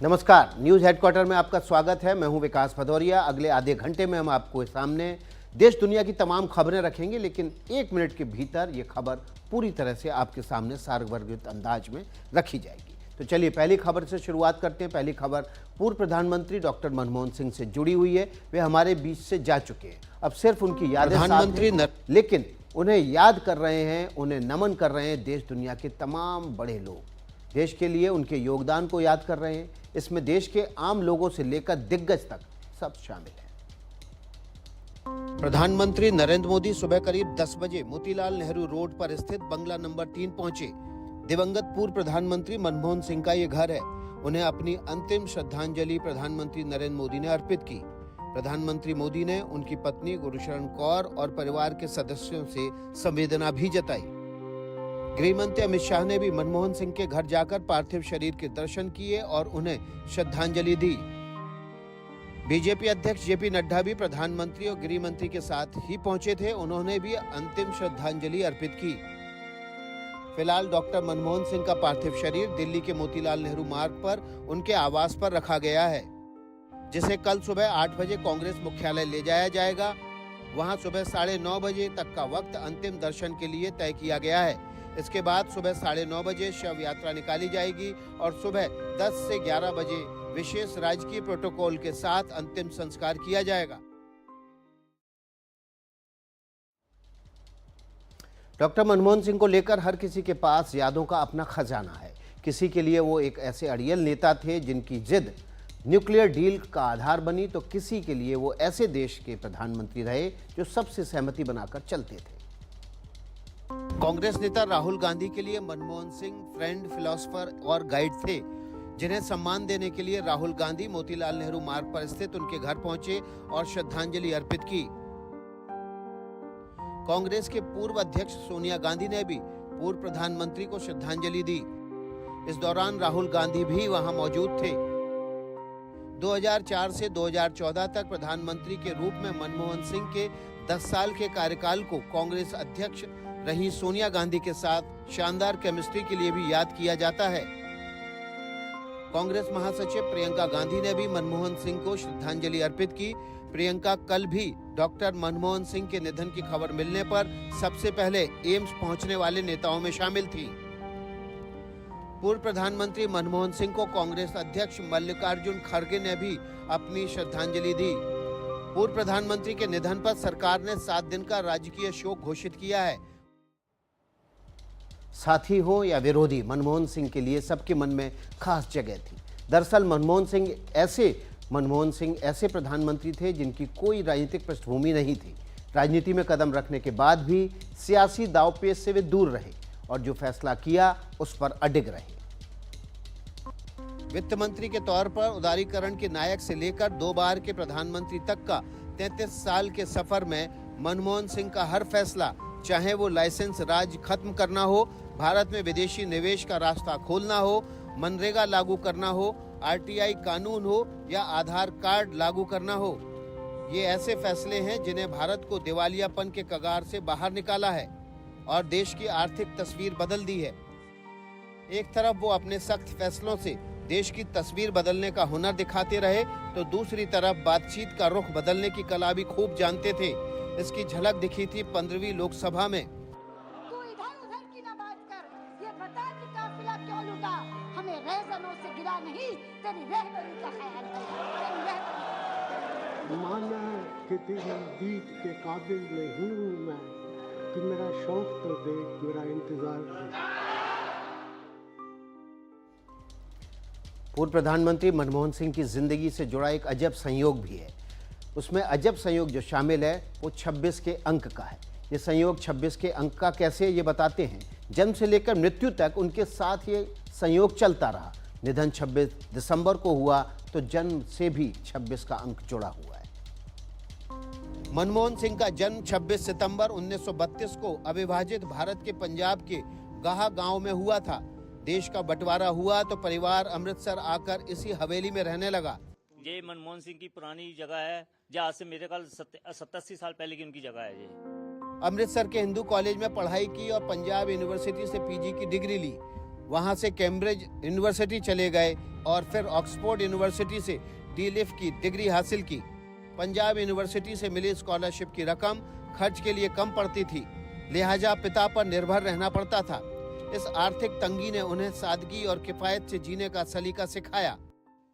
नमस्कार, news headquarter में आपका स्वागत है। मैं हूं विकास भदौरिया। अगले आधे घंटे में हम आपको सामने देश दुनिया की तमाम खबरें रखेंगे, लेकिन 1 मिनट के भीतर ये खबर पूरी तरह से आपके सामने सारवर्गित अंदाज में रखी जाएगी। तो चलिए पहली खबर से शुरुआत करते हैं। पहली खबर पूर्व प्रधानमंत्री डॉक्टर मनमोहन सिंह से जुड़ी हुई है। वे हमारे बीच से जा चुके हैं, अब सिर्फ उनकी यादें प्रधानमंत्री लेकिन उन्हें याद कर रहे हैं, उन्हें नमन कर रहे हैं देश दुनिया के तमाम बड़े लोग। देश के लिए उनके योगदान को याद कर रहे हैं। इसमें देश के आम लोगों से लेकर दिग्गज तक सब शामिल हैं। प्रधानमंत्री नरेंद्र मोदी सुबह करीब 10 बजे मोतीलाल नेहरू रोड पर स्थित बंगला नंबर 3 पहुंचे। दिवंगत पूर्व प्रधानमंत्री मनमोहन सिंह का ये घर है। उन्हें अपनी अंतिम श्रद्धांजलि प्रधानमंत्री नरेंद्र मोदी ने अर्पित की। प्रधानमंत्री मोदी ने उनकी पत्नी गुरुशरण कौर और परिवार के सदस्यों से संवेदना भी जताई। गृहमंत्री अमित शाह ने भी मनमोहन सिंह के घर जाकर पार्थिव शरीर के दर्शन किए और उन्हें श्रद्धांजलि दी। बीजेपी अध्यक्ष जेपी नड्डा भी प्रधानमंत्री और गृह मंत्री के साथ ही पहुंचे थे। उन्होंने भी अंतिम श्रद्धांजलि अर्पित की। फिलहाल डॉक्टर मनमोहन सिंह का पार्थिव शरीर दिल्ली के मोतीलाल नेहरू मार्ग पर उनके आवास पर रखा गया है, जिसे कल सुबह 8 बजे कांग्रेस मुख्यालय ले जाया जाएगा। वहां सुबह 9:30 बजे तक का वक्त अंतिम दर्शन के लिए तय किया गया है। इसके बाद सुबह 9:30 बजे शव यात्रा निकाली जाएगी और सुबह 10 से 11 बजे विशेष राजकीय प्रोटोकॉल के साथ अंतिम संस्कार किया जाएगा। डॉक्टर मनमोहन सिंह को लेकर हर किसी के पास यादों का अपना खजाना है। किसी के लिए वो एक ऐसे अड़ियल नेता थे जिनकी जिद न्यूक्लियर डील का आधार बनी, तो किसी के लिए वो ऐसे देश के प्रधानमंत्री रहे जो सबसे सहमति बनाकर चलते थे। कांग्रेस नेता राहुल गांधी के लिए मनमोहन सिंह फ्रेंड, फिलोसोफर और गाइड थे, जिन्हें सम्मान देने के लिए राहुल गांधी मोतीलाल नेहरू मार्ग पर स्थित उनके घर पहुंचे और श्रद्धांजलि अर्पित की। कांग्रेस के पूर्व अध्यक्ष सोनिया गांधी ने भी पूर्व प्रधानमंत्री को श्रद्धांजलि दी। इस दौरान राहुल गांधी भी वहां मौजूद थे। 2004 से 2014 तक प्रधानमंत्री के रूप में मनमोहन सिंह के 10 साल के कार्यकाल को कांग्रेस अध्यक्ष रही सोनिया गांधी के साथ शानदार केमिस्ट्री के लिए भी याद किया जाता है। कांग्रेस महासचिव प्रियंका गांधी ने भी मनमोहन सिंह को श्रद्धांजलि अर्पित की। प्रियंका कल भी डॉक्टर मनमोहन सिंह के निधन की खबर मिलने पर सबसे पहले एम्स पहुंचने वाले नेताओं में शामिल थी। पूर्व प्रधानमंत्री मनमोहन सिंह को कांग्रेस अध्यक्ष मल्लिकार्जुन खड़गे ने भी अपनी श्रद्धांजलि दी। पूर्व प्रधानमंत्री के निधन पर सरकार ने 7 दिन का राजकीय शोक घोषित किया है। साथी हो या विरोधी, मनमोहन सिंह के लिए सबके मन में खास जगह थी। दरअसल मनमोहन सिंह ऐसे प्रधानमंत्री थे जिनकी कोई राजनीतिक पृष्ठभूमि नहीं थी। राजनीति में कदम रखने के बाद भी सियासी दांवपेच से वे दूर रहे और जो फैसला किया उस पर अडिग रहे। वित्त मंत्री के तौर पर उदारीकरण के नायक से लेकर 2 बार के प्रधानमंत्री तक का 33 साल के सफर में मनमोहन सिंह का हर फैसला, चाहे वो लाइसेंस राज खत्म करना हो, भारत में विदेशी निवेश का रास्ता खोलना हो, मनरेगा लागू करना हो, आरटीआई कानून हो या आधार कार्ड लागू करना हो, ये ऐसे फैसले हैं जिन्हें भारत को दिवालियापन के कगार से बाहर निकाला है और देश की आर्थिक तस्वीर बदल दी है। एक तरफ वो अपने सख्त फैसलों से देश की तस्वीर बदलने का हुनर दिखाते रहे, तो दूसरी तरफ बातचीत का रुख बदलने की कला भी खूब जानते थे। इसकी झलक दिखी थी 15वीं लोकसभा में। तू इधर उधर की ना बात कर, ये बता कि काफिला क्यों लूटा, हमें रहजनों से गिरा नहीं, तेरी रहबरी का ख्याल किया। माना कि तेरी दीद के काबिल नहीं हूँ मैं, कि मेरा शौक तो देख, मेरा इंतजार कर। पूर्व प्रधानमंत्री मनमोहन सिंह की जिंदगी से जुड़ा एक अजब संयोग भी है। उसमें अजब संयोग जो शामिल है वो 26 के अंक का है। ये संयोग 26 के अंक का कैसे, ये बताते हैं। जन्म से लेकर मृत्यु तक उनके साथ ये संयोग चलता रहा। निधन 26 दिसंबर को हुआ, तो जन्म से भी 26 का अंक जुड़ा हुआ है। मनमोहन सिंह का जन्म 26 सितंबर 1932 को अविभाजित भारत के पंजाब के गाहा गांव में हुआ था। देश का बंटवारा हुआ तो परिवार अमृतसर आकर इसी हवेली में रहने लगा। ये मनमोहन सिंह की पुरानी जगह है, जहाँ से मेरे ख्याल 87 साल पहले की उनकी जगह है। ये अमृतसर के हिंदू कॉलेज में पढ़ाई की और पंजाब यूनिवर्सिटी से पीजी की डिग्री ली। वहां से कैम्ब्रिज यूनिवर्सिटी चले गए। और फिर ऑक्सफोर्ड यूनिवर्सिटी से डी.लिट की डिग्री हासिल की। पंजाब यूनिवर्सिटी से मिली स्कॉलरशिप की रकम खर्च के लिए कम पड़ती थी, लिहाजा पिता पर निर्भर रहना पड़ता था। इस आर्थिक तंगी ने उन्हें सादगी और किफायत से जीने का सलीका सिखाया।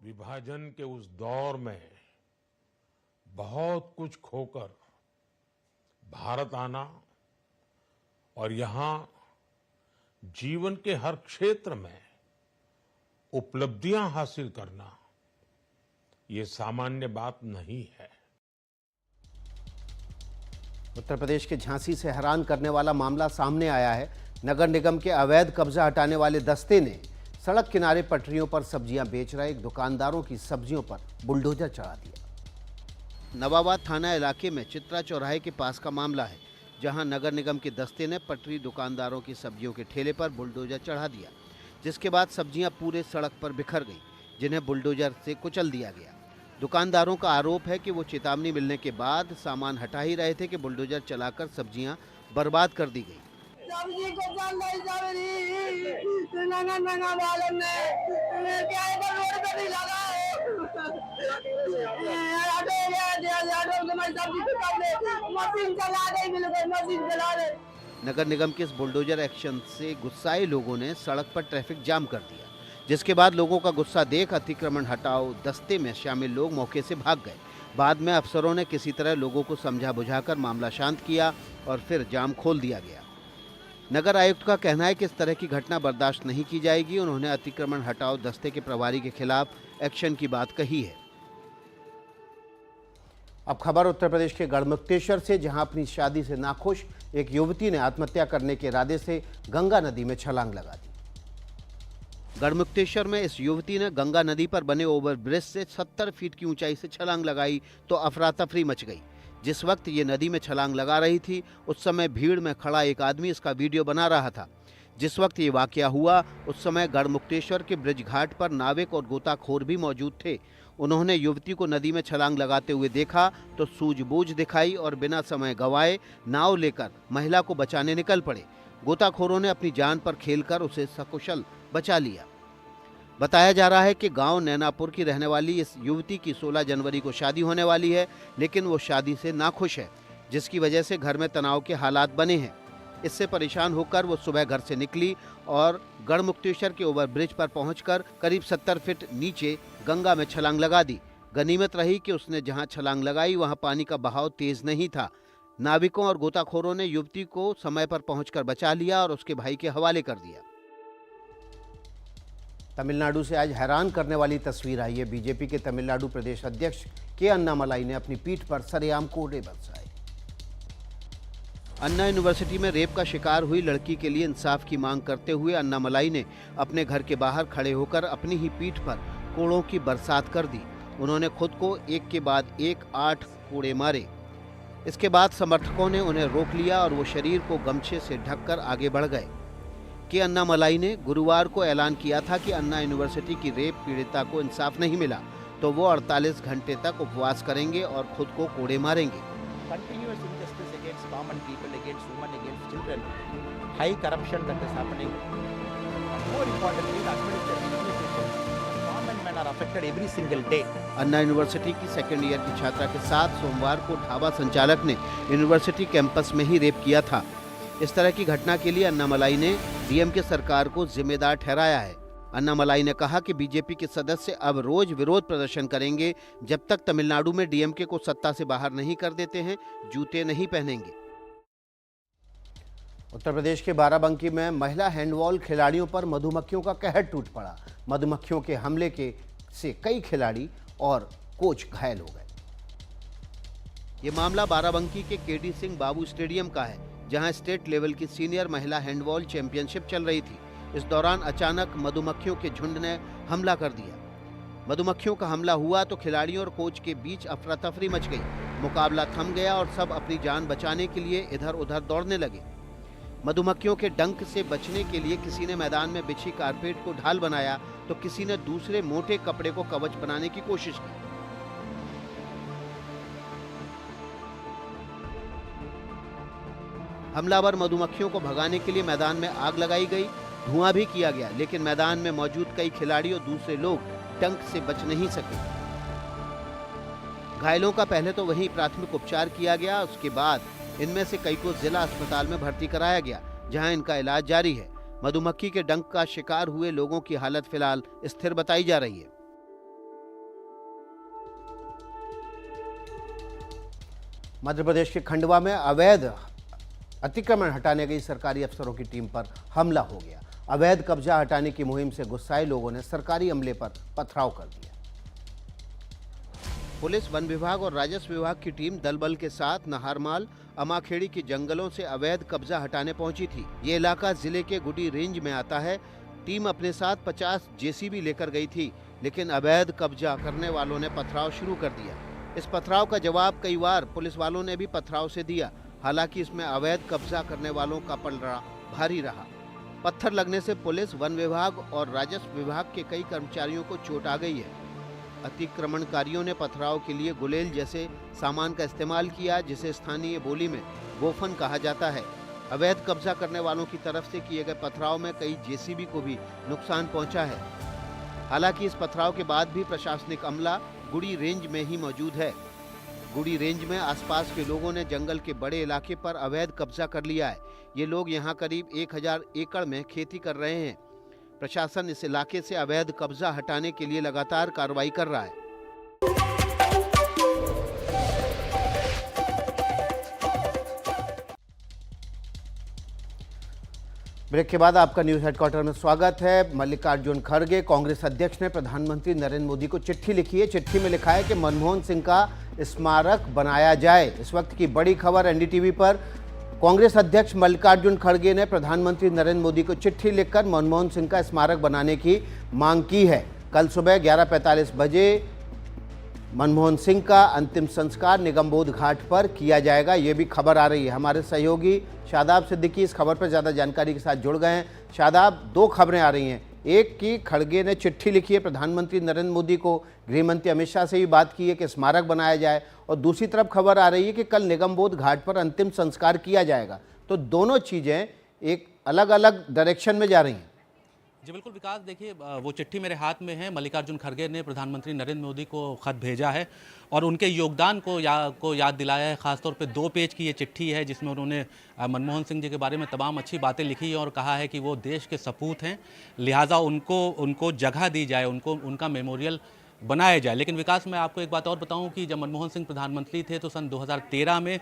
विभाजन के उस दौर में बहुत कुछ खोकर भारत आना और यहाँ जीवन के हर क्षेत्र में उपलब्धियां हासिल करना, ये सामान्य बात नहीं है। उत्तर प्रदेश के झांसी से हैरान करने वाला मामला सामने आया है। नगर निगम के अवैध कब्जा हटाने वाले दस्ते ने सड़क किनारे पटरियों पर सब्जियां बेच रहे दुकानदारों की सब्जियों पर बुलडोजर चढ़ा दिया। नवाबाद थाना इलाके में चित्रा चौराहे के पास का मामला है, जहां नगर निगम के दस्ते ने पटरी दुकानदारों की सब्जियों के ठेले पर बुलडोजर चढ़ा दिया, जिसके बाद सब्जियां पूरे सड़क पर बिखर गई, जिन्हें बुलडोजर से कुचल दिया गया। दुकानदारों का आरोप है कि वो चेतावनी मिलने के बाद सामान हटा ही रहे थे कि बुलडोजर चलाकर सब्जियां बर्बाद कर दी गई। सब्जी को चल नहीं नंगा वालों ने क्या है रोड पे नहीं लगा मशीन चला दे, मशीन चला दे। नगर निगम के इस बुलडोजर एक्शन से गुस्साए लोगों ने सड़क पर ट्रैफिक जाम कर दिया, जिसके बाद लोगों का गुस्सा देख अतिक्रमण हटाओ दस्ते में शामिल लोग मौके से भाग गए। बाद में अफसरों ने किसी तरह लोगों को समझा बुझाकर मामला शांत किया और फिर जाम खोल दिया गया। नगर आयुक्त का कहना है कि इस तरह की घटना बर्दाश्त नहीं की जाएगी। उन्होंने अतिक्रमण हटाओ दस्ते के प्रभारी के खिलाफ एक्शन की बात कही है। अब खबर उत्तर प्रदेश के गढ़मुक्तेश्वर से, जहां अपनी शादी से नाखुश एक युवती ने आत्महत्या करने के इरादे से गंगा नदी में छलांग लगा दी। गढ़मुक्तेश्वर में इस युवती ने गंगा नदी पर बने ओवरब्रिज से 70 फीट की ऊंचाई से छलांग लगाई तो अफरा तफरी मच गई। जिस वक्त ये नदी में छलांग लगा रही थी, उस समय भीड़ में खड़ा एक आदमी इसका वीडियो बना रहा था। जिस वक्त ये वाकया हुआ, उस समय गढ़मुक्तेश्वर के ब्रिज घाट पर नाविक और गोताखोर भी मौजूद थे। उन्होंने युवती को नदी में छलांग लगाते हुए देखा तो सूझबूझ दिखाई और बिना समय गंवाए नाव लेकर महिला को बचाने निकल पड़े। गोताखोरों ने अपनी जान पर खेलकर उसे सकुशल बचा लिया। बताया जा रहा है कि गांव नैनापुर की रहने वाली इस युवती की 16 जनवरी को शादी होने वाली है, लेकिन वो शादी से नाखुश है, जिसकी वजह से घर में तनाव के हालात बने हैं। इससे परेशान होकर वो सुबह घर से निकली और गढ़मुक्तेश्वर के ओवरब्रिज पर पहुंचकर करीब 70 फीट नीचे गंगा में छलांग लगा दी। गनीमत रही कि उसने जहां छलांग लगाई वहां पानी का बहाव तेज नहीं था। नाविकों और गोताखोरों ने युवती को समय पर पहुंचकर बचा लिया और उसके भाई के हवाले कर दिया। तमिलनाडु से आज हैरान करने वाली तस्वीर आई है। बीजेपी के तमिलनाडु प्रदेश अध्यक्ष के अन्नामलाई ने अपनी पीठ पर सरेआम कोड़े बरसाए। अन्ना यूनिवर्सिटी में रेप का शिकार हुई लड़की के लिए इंसाफ की मांग करते हुए अन्नामलाई ने अपने घर के बाहर खड़े होकर अपनी ही पीठ पर कोड़ों की बरसात कर दी। उन्होंने खुद को एक के बाद एक 8 कोड़े मारे। इसके बाद समर्थकों ने उन्हें रोक लिया और वो शरीर को गमछे से ढककर आगे बढ़ गए। के अन्नामलाई ने गुरुवार को ऐलान किया था कि अन्ना यूनिवर्सिटी की रेप पीड़िता को इंसाफ नहीं मिला तो वो 48 घंटे तक उपवास करेंगे और खुद को कोड़े मारेंगे। Continuous injustice against common people, against women, against children, high corruption that is happening. More importantly, the administration, common men are affected every single day. Anna university की सेकेंड ईयर की छात्रा के साथ सोमवार को ढाबा संचालक ने यूनिवर्सिटी कैंपस में ही रेप किया था। इस तरह की घटना के लिए अन्नामलाई ने डीएमके सरकार को जिम्मेदार ठहराया है। अन्नामलाई ने कहा कि बीजेपी के सदस्य अब रोज विरोध प्रदर्शन करेंगे जब तक तमिलनाडु में डीएमके को सत्ता से बाहर नहीं कर देते हैं, जूते नहीं पहनेंगे। उत्तर प्रदेश के बाराबंकी में महिला हैंडबॉल खिलाड़ियों पर मधुमक्खियों का कहर टूट पड़ा। मधुमक्खियों के हमले से कई खिलाड़ी और कोच घायल हो गए। ये मामला बाराबंकी के केडी सिंह बाबू स्टेडियम का है, जहां स्टेट लेवल की सीनियर महिला हैंडबॉल चैंपियनशिप चल रही थी। इस दौरान अचानक मधुमक्खियों के झुंड ने हमला कर दिया। मधुमक्खियों का हमला हुआ तो खिलाड़ियों और कोच के बीच अफरा तफरी मच गई। मुकाबला थम गया और सब अपनी जान बचाने के लिए इधर उधर दौड़ने लगे। मधुमक्खियों के डंक से बचने के लिए किसी ने मैदान में बिछी कारपेट को ढाल बनाया तो किसी ने दूसरे मोटे कपड़े को कवच बनाने की कोशिश की। हमलावर मधुमक्खियों को भगाने के लिए मैदान में आग लगाई गई, धुआं भी किया गया, लेकिन मैदान में मौजूद कई खिलाड़ी और दूसरे लोग डंक से बच नहीं सके। घायलों का पहले तो वहीं प्राथमिक उपचार किया गया, उसके बाद इनमें से कई को जिला अस्पताल में भर्ती कराया गया, जहां इनका इलाज जारी है। मधुमक्खी के डंक का शिकार हुए लोगों की हालत फिलहाल स्थिर बताई जा रही है। मध्य प्रदेश के खंडवा में अवैध अतिक्रमण हटाने गई सरकारी अफसरों की टीम पर हमला हो गया। अवैध कब्जा हटाने की मुहिम से गुस्साए लोगों ने सरकारी अमले पर पथराव कर दिया। पुलिस, वन विभाग और राजस्व विभाग की टीम दल बल के साथ नहारमाल, अमाखेड़ी के जंगलों से अवैध कब्जा हटाने पहुंची थी। ये इलाका जिले के गुडी रेंज में आता है। टीम अपने साथ 50 जेसीबी लेकर गई थी, लेकिन अवैध कब्जा करने वालों ने पथराव शुरू कर दिया। इस पथराव का जवाब कई बार पुलिस वालों ने भी पथराव से दिया। हालांकि इसमें अवैध कब्जा करने वालों का पलड़ा भारी रहा। पत्थर लगने से पुलिस, वन विभाग और राजस्व विभाग के कई कर्मचारियों को चोट आ गई है। अतिक्रमणकारियों ने पथराव के लिए गुलेल जैसे सामान का इस्तेमाल किया, जिसे स्थानीय बोली में गोफन कहा जाता है। अवैध कब्जा करने वालों की तरफ से किए गए पथराव में कई जेसीबी को भी नुकसान पहुंचा है। हालांकि इस पथराव के बाद भी प्रशासनिक अमला गुडी रेंज में ही मौजूद है। गुडी रेंज में आसपास के लोगों ने जंगल के बड़े इलाके पर अवैध कब्जा कर लिया है। ये लोग यहाँ करीब 1000 एकड़ में खेती कर रहे हैं। प्रशासन इस इलाके से अवैध कब्जा हटाने के लिए लगातार कार्रवाई कर रहा है। ब्रेक के बाद आपका न्यूज हेडक्वार्टर में स्वागत है। मल्लिकार्जुन खड़गे, कांग्रेस अध्यक्ष, ने प्रधानमंत्री नरेंद्र मोदी को चिट्ठी लिखी है। चिट्ठी में लिखा है कि मनमोहन सिंह का स्मारक बनाया जाए। इस वक्त की बड़ी खबर एनडीटीवी पर। कांग्रेस अध्यक्ष मल्लिकार्जुन खड़गे ने प्रधानमंत्री नरेंद्र मोदी को चिट्ठी लिखकर मनमोहन सिंह का स्मारक बनाने की मांग की है। कल सुबह 11:45 बजे मनमोहन सिंह का अंतिम संस्कार निगमबोध घाट पर किया जाएगा। ये भी खबर आ रही है। हमारे सहयोगी शादाब सिद्दीकी इस खबर पर ज़्यादा जानकारी के साथ जुड़ गए हैं। शादाब, दो खबरें आ रही हैं। एक की खड़गे ने चिट्ठी लिखी है प्रधानमंत्री नरेंद्र मोदी को, गृहमंत्री अमित शाह से भी बात की है कि स्मारक बनाया जाए, और दूसरी तरफ खबर आ रही है कि कल निगमबोध घाट पर अंतिम संस्कार किया जाएगा। तो दोनों चीज़ें एक अलग अलग डायरेक्शन में जा रही हैं। जी बिल्कुल विकास, देखिए वो चिट्ठी मेरे हाथ में है। मल्लिकार्जुन खड़गे ने प्रधानमंत्री नरेंद्र मोदी को खत भेजा है और उनके योगदान को याद दिलाया है। खासतौर पे 2 पेज की ये चिट्ठी है, जिसमें उन्होंने मनमोहन सिंह जी के बारे में तमाम अच्छी बातें लिखी है और कहा है कि वो देश के सपूत हैं, लिहाजा उनको जगह दी जाए, उनका मेमोरियल बनाया जाए। लेकिन विकास, मैं आपको एक बात और बताऊं कि जब मनमोहन सिंह प्रधानमंत्री थे तो सन 2013 में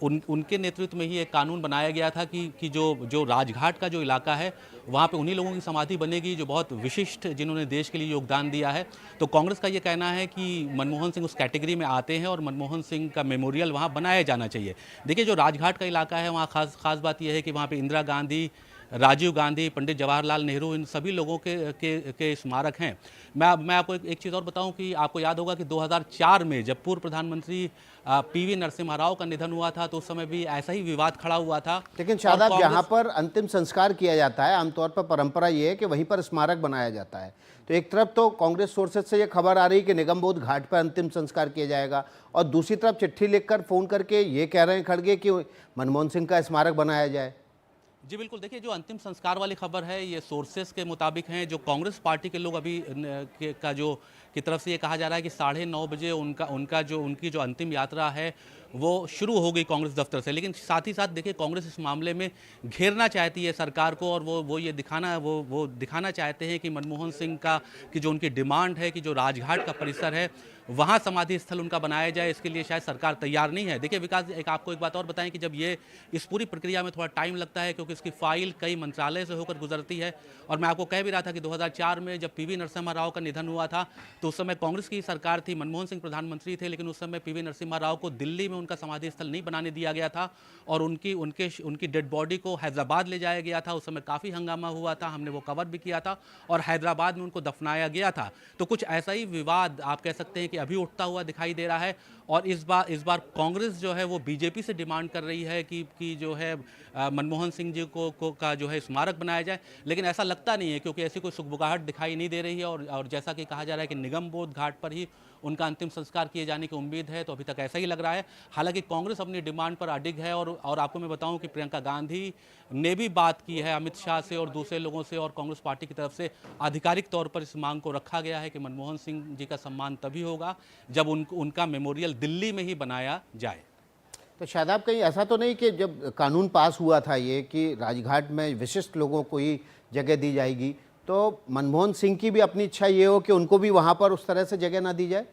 उनके नेतृत्व में ही एक कानून बनाया गया था कि जो राजघाट का जो इलाका है वहाँ पे उन्हीं लोगों की समाधि बनेगी जो बहुत विशिष्ट, जिन्होंने देश के लिए योगदान दिया है। तो कांग्रेस का ये कहना है कि मनमोहन सिंह उस कैटेगरी में आते हैं और मनमोहन सिंह का मेमोरियल वहाँ बनाया जाना चाहिए। देखिए, जो राजघाट का इलाका है वहाँ खास बात यह है कि वहाँ पर इंदिरा गांधी, राजीव गांधी, पंडित जवाहरलाल नेहरू, इन सभी लोगों के स्मारक हैं। मैं आपको एक चीज़ और बताऊं कि आपको याद होगा कि 2004 में जब पूर्व प्रधानमंत्री पीवी नरसिम्हा राव का निधन हुआ था तो उस समय भी ऐसा ही विवाद खड़ा हुआ था। लेकिन शादाब, जहां पर अंतिम संस्कार किया जाता है, आमतौर पर परंपरा ये है कि वहीं पर स्मारक बनाया जाता है। तो एक तरफ तो कांग्रेस सोर्सेज से ये खबर आ रही है कि निगमबोध घाट पर अंतिम संस्कार किया जाएगा, और दूसरी तरफ चिट्ठी लिखकर फ़ोन करके ये कह रहे हैं खड़गे कि मनमोहन सिंह का स्मारक बनाया जाए। जी बिल्कुल, देखिए, जो अंतिम संस्कार वाली खबर है ये सोर्सेस के मुताबिक हैं। जो कांग्रेस पार्टी के लोग अभी की तरफ से ये कहा जा रहा है कि 9:30 बजे उनकी जो अंतिम यात्रा है वो शुरू हो गई कांग्रेस दफ्तर से। लेकिन साथ ही साथ देखिए, कांग्रेस इस मामले में घेरना चाहती है सरकार को, और वो ये दिखाना चाहते हैं कि मनमोहन सिंह की जो उनकी डिमांड है कि जो राजघाट का परिसर है वहाँ समाधि स्थल उनका बनाया जाए, इसके लिए शायद सरकार तैयार नहीं है। देखिए विकास, आपको एक बात और बताएं कि जब इस पूरी प्रक्रिया में थोड़ा टाइम लगता है क्योंकि इसकी फाइल कई मंत्रालय से होकर गुजरती है। और मैं आपको कह भी रहा था कि 2004 में जब पीवी नरसिम्हा राव का निधन हुआ था तो उस समय कांग्रेस की सरकार थी, मनमोहन सिंह प्रधानमंत्री थे, लेकिन उस समय पीवी नरसिम्हा राव को दिल्ली में उनका समाधि स्थल नहीं बनाने दिया गया था और उनकी डेड बॉडी को हैदराबाद ले जाया गया था। उस समय काफ़ी हंगामा हुआ था, हमने वो कवर भी किया था, और हैदराबाद में उनको दफनाया गया था। तो कुछ ऐसा ही विवाद आप कह सकते हैं कि अभी उठता हुआ दिखाई दे रहा है। और इस बार कांग्रेस जो है वो बीजेपी से डिमांड कर रही है कि जो है मनमोहन सिंह जी को का जो है स्मारक बनाया जाए, लेकिन ऐसा लगता नहीं है क्योंकि ऐसी कोई सुगबुगाहट दिखाई नहीं दे रही है। और जैसा कि कहा जा रहा है कि निगम बोध घाट पर ही उनका अंतिम संस्कार किए जाने की उम्मीद है, तो अभी तक ऐसा ही लग रहा है। हालांकि कांग्रेस अपनी डिमांड पर अडिग है और आपको मैं बताऊं कि प्रियंका गांधी ने भी बात की है अमित शाह से और दूसरे लोगों से, और कांग्रेस पार्टी की तरफ से आधिकारिक तौर पर इस मांग को रखा गया है कि मनमोहन सिंह जी का सम्मान तभी होगा जब उनका मेमोरियल दिल्ली में ही बनाया जाए। तो शादाब, कहीं ऐसा तो नहीं कि जब कानून पास हुआ था ये कि राजघाट में विशिष्ट लोगों को ही जगह दी जाएगी, तो मनमोहन सिंह की भी अपनी इच्छा ये हो कि उनको भी वहाँ पर उस तरह से जगह ना दी जाए?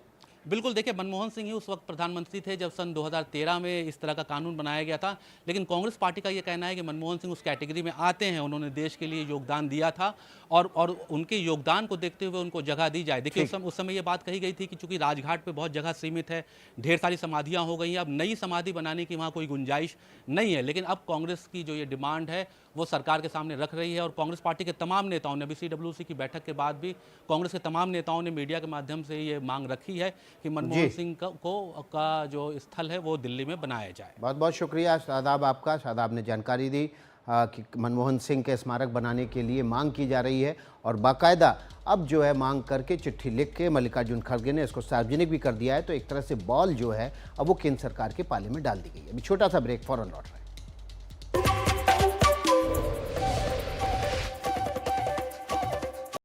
बिल्कुल, देखिए मनमोहन सिंह ही उस वक्त प्रधानमंत्री थे जब सन 2013 में इस तरह का कानून बनाया गया था, लेकिन कांग्रेस पार्टी का ये कहना है कि मनमोहन सिंह उस कैटेगरी में आते हैं, उन्होंने देश के लिए योगदान दिया था और उनके योगदान को देखते हुए उनको जगह दी जाए। देखिए उस समय ये बात कही गई थी कि चूंकि राजघाट पे बहुत जगह सीमित है, ढेर सारी समाधियाँ हो गई हैं, अब नई समाधि बनाने की वहाँ कोई गुंजाइश नहीं है, लेकिन अब कांग्रेस की जो ये डिमांड है वो सरकार के सामने रख रही है। और कांग्रेस पार्टी के तमाम नेताओं ने, अभी CWC की बैठक के बाद भी कांग्रेस के तमाम नेताओं ने मीडिया के माध्यम से ये मांग रखी है कि मनमोहन सिंह का जो स्थल है वो दिल्ली में बनाया जाए। बहुत बहुत शुक्रिया शादाब आपका। शादाब ने जानकारी दी कि मनमोहन सिंह के स्मारक बनाने के लिए मांग की जा रही है और बाकायदा अब जो है मांग करके चिट्ठी लिख के मल्लिकार्जुन खड़गे ने इसको सार्वजनिक भी कर दिया है। तो एक तरह से बॉल जो है अब वो केंद्र सरकार के पाले में डाल दी गई है। अभी छोटा सा ब्रेक, फौरन लौट रहे हैं।